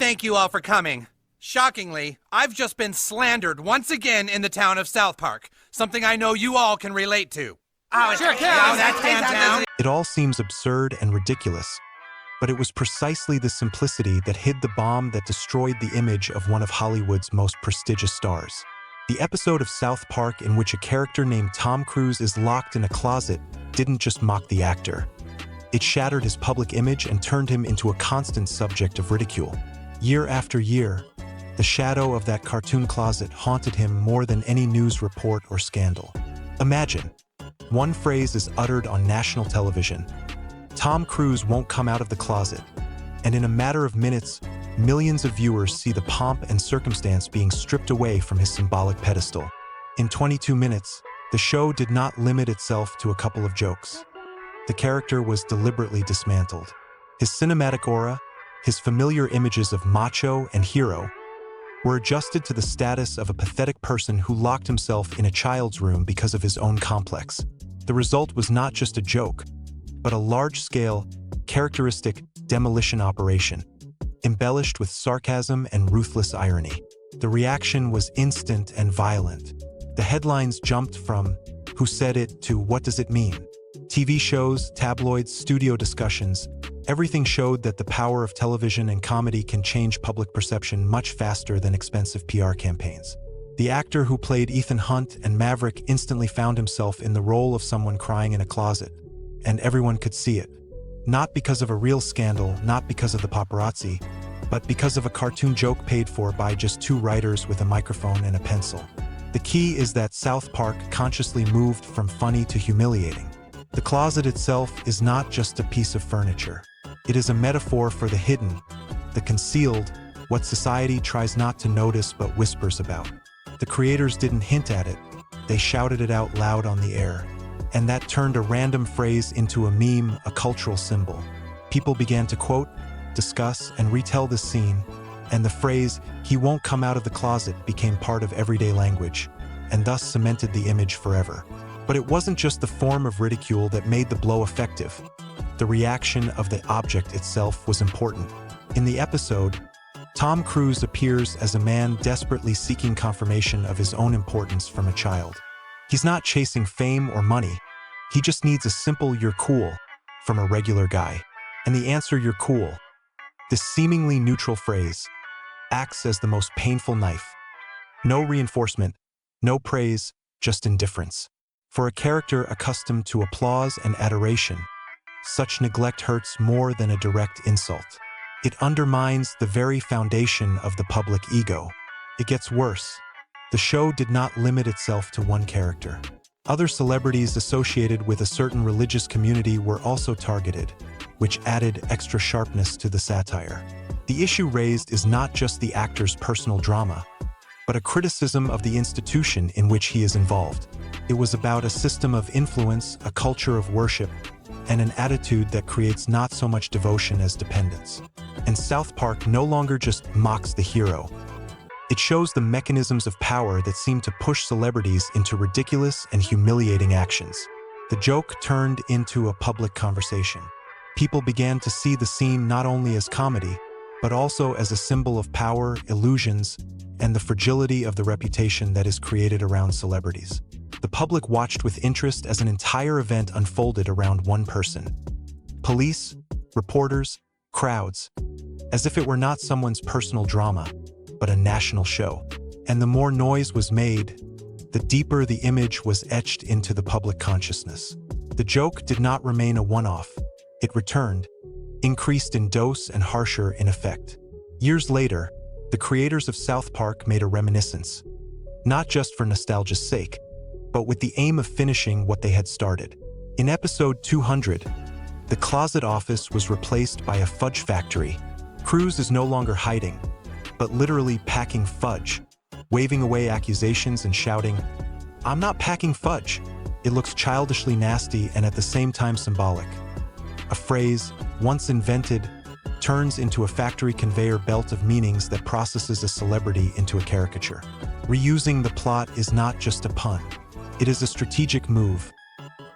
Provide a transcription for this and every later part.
thank you all for coming. Shockingly, I've just been slandered once again in the town of South Park, something I know you all can relate to. Oh, sure can. That's downtown. It all seems absurd and ridiculous, but it was precisely the simplicity that hid the bomb that destroyed the image of one of Hollywood's most prestigious stars. The episode of South Park in which a character named Tom Cruise is locked in a closet didn't just mock the actor. It shattered his public image and turned him into a constant subject of ridicule. Year after year, the shadow of that cartoon closet haunted him more than any news report or scandal. Imagine, one phrase is uttered on national television. Tom Cruise won't come out of the closet, and in a matter of minutes, millions of viewers see the pomp and circumstance being stripped away from his symbolic pedestal. In 22 minutes, the show did not limit itself to a couple of jokes. The character was deliberately dismantled. His cinematic aura, his familiar images of macho and hero, were adjusted to the status of a pathetic person who locked himself in a child's room because of his own complex. The result was not just a joke, but a large-scale, characteristic demolition operation, embellished with sarcasm and ruthless irony. The reaction was instant and violent. The headlines jumped from "Who said it?" to "What does it mean?" TV shows, tabloids, studio discussions, everything showed that the power of television and comedy can change public perception much faster than expensive PR campaigns. The actor who played Ethan Hunt and Maverick instantly found himself in the role of someone crying in a closet, and everyone could see it. Not because of a real scandal, not because of the paparazzi, but because of a cartoon joke paid for by just two writers with a microphone and a pencil. The key is that South Park consciously moved from funny to humiliating. The closet itself is not just a piece of furniture. It is a metaphor for the hidden, the concealed, what society tries not to notice but whispers about. The creators didn't hint at it, they shouted it out loud on the air. And that turned a random phrase into a meme, a cultural symbol. People began to quote, discuss, and retell this scene, and the phrase, "he won't come out of the closet," became part of everyday language, and thus cemented the image forever. But it wasn't just the form of ridicule that made the blow effective. The reaction of the object itself was important. In the episode, Tom Cruise appears as a man desperately seeking confirmation of his own importance from a child. He's not chasing fame or money. He just needs a simple "you're cool" from a regular guy. And the answer, "you're cool," this seemingly neutral phrase, acts as the most painful knife. No reinforcement, no praise, just indifference. For a character accustomed to applause and adoration, such neglect hurts more than a direct insult. It undermines the very foundation of the public ego. It gets worse. The show did not limit itself to one character. Other celebrities associated with a certain religious community were also targeted, which added extra sharpness to the satire. The issue raised is not just the actor's personal drama, but a criticism of the institution in which he is involved. It was about a system of influence, a culture of worship, and an attitude that creates not so much devotion as dependence. And South Park no longer just mocks the hero. It shows the mechanisms of power that seem to push celebrities into ridiculous and humiliating actions. The joke turned into a public conversation. People began to see the scene not only as comedy, but also as a symbol of power, illusions, and the fragility of the reputation that is created around celebrities. The public watched with interest as an entire event unfolded around one person. Police, reporters, crowds, as if it were not someone's personal drama, but a national show. And the more noise was made, the deeper the image was etched into the public consciousness. The joke did not remain a one-off. It returned, increased in dose and harsher in effect. Years later, the creators of South Park made a reminiscence, not just for nostalgia's sake, but with the aim of finishing what they had started. In episode 200, the closet office was replaced by a fudge factory. Cruise is no longer hiding, but literally packing fudge, waving away accusations and shouting, "I'm not packing fudge." It looks childishly nasty and at the same time symbolic. A phrase, once invented, turns into a factory conveyor belt of meanings that processes a celebrity into a caricature. Reusing the plot is not just a pun. It is a strategic move.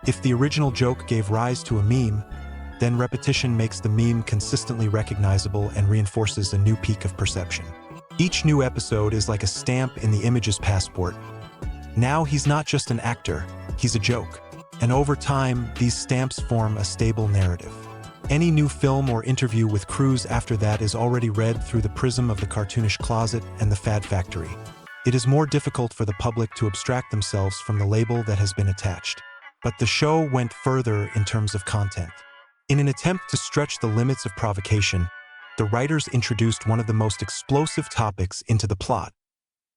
If the original joke gave rise to a meme, Then repetition makes the meme consistently recognizable and reinforces a new peak of perception. Each new episode is like a stamp in the image's passport. Now he's not just an actor, he's a joke. And over time, these stamps form a stable narrative. Any new film or interview with Cruise after that is already read through the prism of the cartoonish closet and the fad factory. It is more difficult for the public to abstract themselves from the label that has been attached. But the show went further in terms of content. In an attempt to stretch the limits of provocation, the writers introduced one of the most explosive topics into the plot: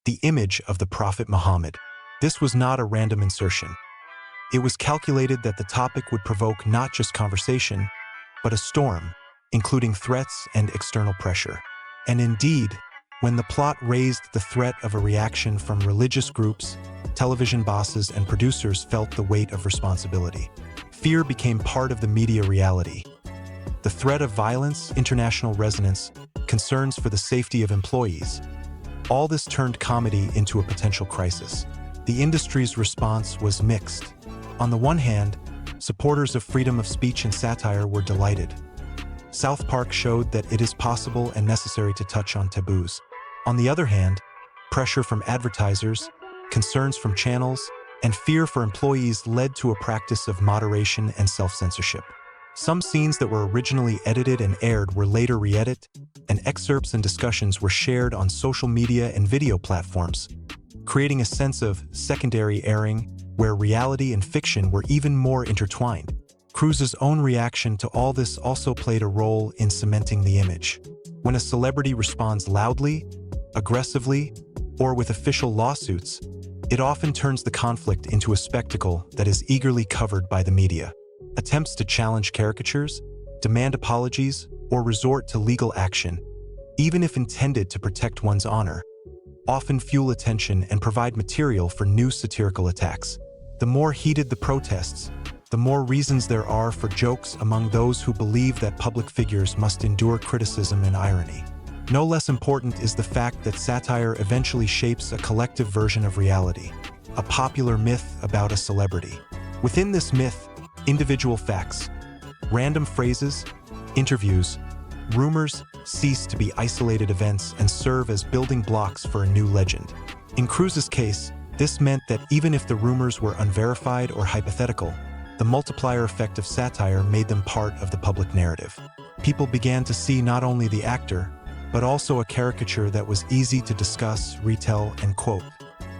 the image of the Prophet Muhammad. This was not a random insertion. It was calculated that the topic would provoke not just conversation, but a storm, including threats and external pressure. And indeed, when the plot raised the threat of a reaction from religious groups, television bosses and producers felt the weight of responsibility. Fear became part of the media reality. The threat of violence, international resonance, concerns for the safety of employees. All this turned comedy into a potential crisis. The industry's response was mixed. On the one hand, supporters of freedom of speech and satire were delighted. South Park showed that it is possible and necessary to touch on taboos. On the other hand, pressure from advertisers, concerns from channels, and fear for employees led to a practice of moderation and self-censorship. Some scenes that were originally edited and aired were later re-edited, and excerpts and discussions were shared on social media and video platforms, creating a sense of secondary airing where reality and fiction were even more intertwined. Cruise's own reaction to all this also played a role in cementing the image. When a celebrity responds loudly, aggressively, or with official lawsuits, it often turns the conflict into a spectacle that is eagerly covered by the media. Attempts to challenge caricatures, demand apologies, or resort to legal action, even if intended to protect one's honor, often fuel attention and provide material for new satirical attacks. The more heated the protests, the more reasons there are for jokes among those who believe that public figures must endure criticism and irony. No less important is the fact that satire eventually shapes a collective version of reality, a popular myth about a celebrity. Within this myth, individual facts, random phrases, interviews, rumors cease to be isolated events and serve as building blocks for a new legend. In Cruise's case, this meant that even if the rumors were unverified or hypothetical, the multiplier effect of satire made them part of the public narrative. People began to see not only the actor, but also a caricature that was easy to discuss, retell, and quote.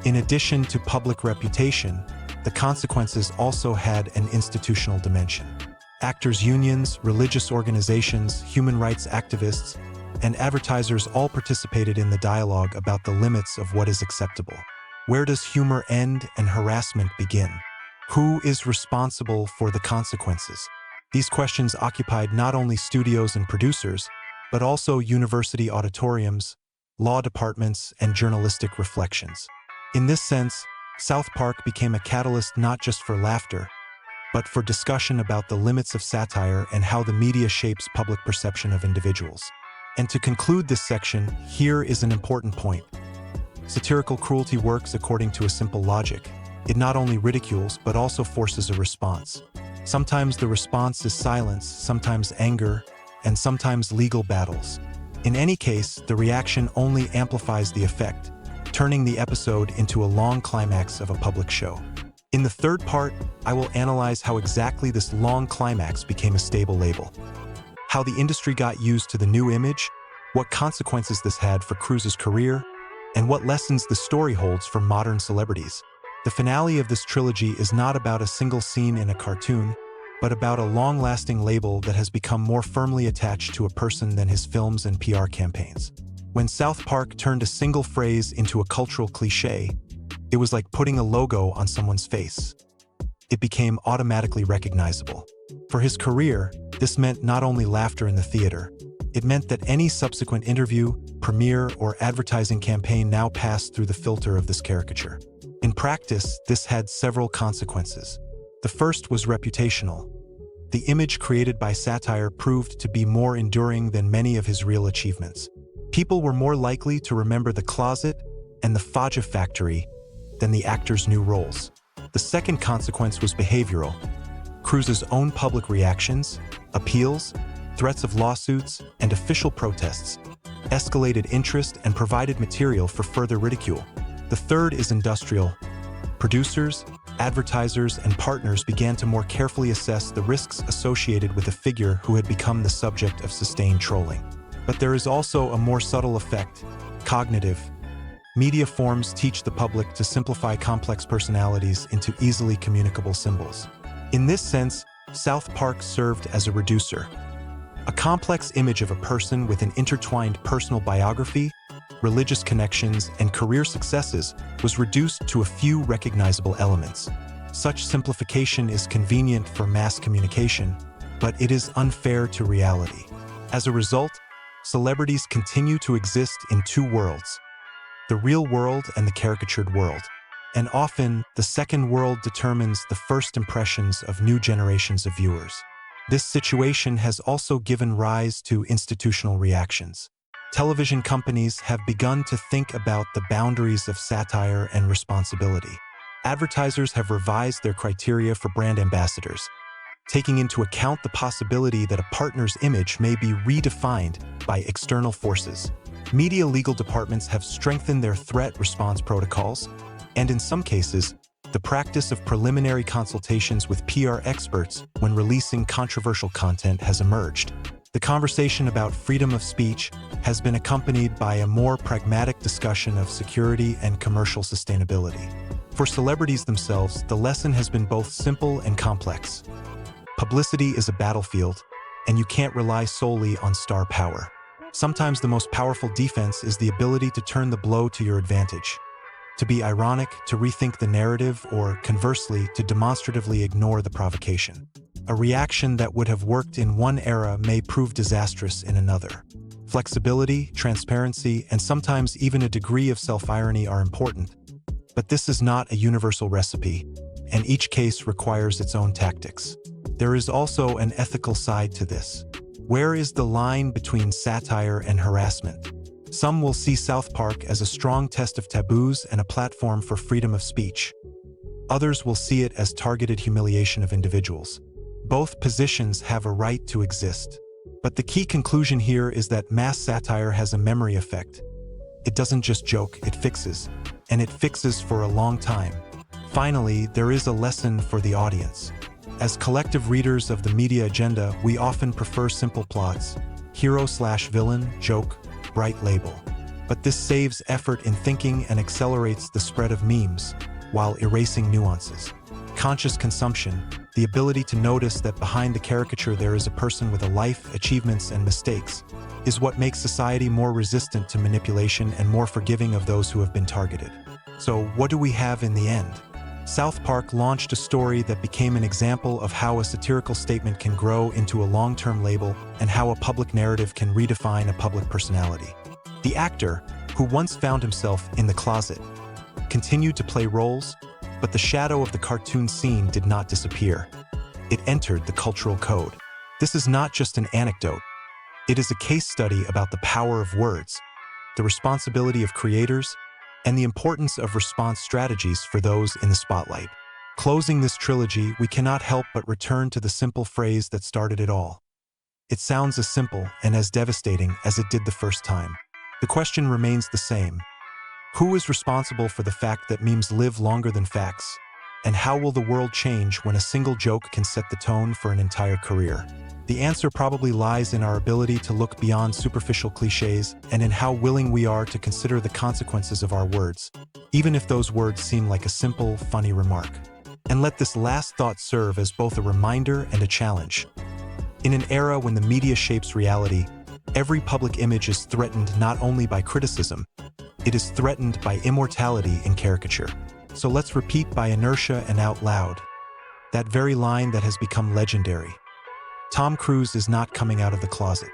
In addition to public reputation, the consequences also had an institutional dimension. Actors' unions, religious organizations, human rights activists, and advertisers all participated in the dialogue about the limits of what is acceptable. Where does humor end and harassment begin? Who is responsible for the consequences? These questions occupied not only studios and producers, but also university auditoriums, law departments, and journalistic reflections. In this sense, South Park became a catalyst not just for laughter, but for discussion about the limits of satire and how the media shapes public perception of individuals. And to conclude this section, here is an important point. Satirical cruelty works according to a simple logic. It not only ridicules, but also forces a response. Sometimes the response is silence, sometimes anger, and sometimes legal battles. In any case, the reaction only amplifies the effect, turning the episode into a long climax of a public show. In the third part, I will analyze how exactly this long climax became a stable label, how the industry got used to the new image, what consequences this had for Cruise's career, and what lessons the story holds for modern celebrities. The finale of this trilogy is not about a single scene in a cartoon, but about a long-lasting label that has become more firmly attached to a person than his films and PR campaigns. When South Park turned a single phrase into a cultural cliché, it was like putting a logo on someone's face. It became automatically recognizable. For his career, this meant not only laughter in the theater, it meant that any subsequent interview, premiere, or advertising campaign now passed through the filter of this caricature. In practice, this had several consequences. The first was reputational. The image created by satire proved to be more enduring than many of his real achievements. People were more likely to remember the closet and the Fajr factory than the actor's new roles. The second consequence was behavioral. Cruise's own public reactions, Appeals, threats of lawsuits, and official protests escalated interest and provided material for further ridicule. The third is industrial. Producers, advertisers, and partners began to more carefully assess the risks associated with a figure who had become the subject of sustained trolling. But there is also a more subtle effect, cognitive. Media forms teach the public to simplify complex personalities into easily communicable symbols. In this sense, South Park served as a reducer. A complex image of a person with an intertwined personal biography, religious connections, and career successes was reduced to a few recognizable elements. Such simplification is convenient for mass communication, but it is unfair to reality. As a result, celebrities continue to exist in two worlds, the real world and the caricatured world. And often, the second world determines the first impressions of new generations of viewers. This situation has also given rise to institutional reactions. Television companies have begun to think about the boundaries of satire and responsibility. Advertisers have revised their criteria for brand ambassadors, taking into account the possibility that a partner's image may be redefined by external forces. Media legal departments have strengthened their threat response protocols, and in some cases, the practice of preliminary consultations with PR experts when releasing controversial content has emerged. The conversation about freedom of speech has been accompanied by a more pragmatic discussion of security and commercial sustainability. For celebrities themselves, the lesson has been both simple and complex. Publicity is a battlefield, and you can't rely solely on star power. Sometimes the most powerful defense is the ability to turn the blow to your advantage. To be ironic, to rethink the narrative, or conversely, to demonstratively ignore the provocation. A reaction that would have worked in one era may prove disastrous in another. Flexibility, transparency, and sometimes even a degree of self-irony are important. But this is not a universal recipe, and each case requires its own tactics. There is also an ethical side to this. Where is the line between satire and harassment? Some will see South Park as a strong test of taboos and a platform for freedom of speech. Others will see it as targeted humiliation of individuals. Both positions have a right to exist. But the key conclusion here is that mass satire has a memory effect. It doesn't just joke, it fixes. And it fixes for a long time. Finally, there is a lesson for the audience. As collective readers of the media agenda, we often prefer simple plots, hero/villain, joke, bright label. But this saves effort in thinking and accelerates the spread of memes, while erasing nuances. Conscious consumption, the ability to notice that behind the caricature there is a person with a life, achievements, and mistakes, is what makes society more resistant to manipulation and more forgiving of those who have been targeted. So, what do we have in the end? South Park launched a story that became an example of how a satirical statement can grow into a long-term label and how a public narrative can redefine a public personality. The actor, who once found himself in the closet, continued to play roles, but the shadow of the cartoon scene did not disappear. It entered the cultural code. This is not just an anecdote. It is a case study about the power of words, the responsibility of creators, and the importance of response strategies for those in the spotlight. Closing this trilogy, we cannot help but return to the simple phrase that started it all. It sounds as simple and as devastating as it did the first time. The question remains the same. Who is responsible for the fact that memes live longer than facts? And how will the world change when a single joke can set the tone for an entire career? The answer probably lies in our ability to look beyond superficial cliches and in how willing we are to consider the consequences of our words, even if those words seem like a simple, funny remark. And let this last thought serve as both a reminder and a challenge. In an era when the media shapes reality, every public image is threatened not only by criticism, it is threatened by immortality in caricature. So let's repeat by inertia and out loud that very line that has become legendary. Tom Cruise is not coming out of the closet.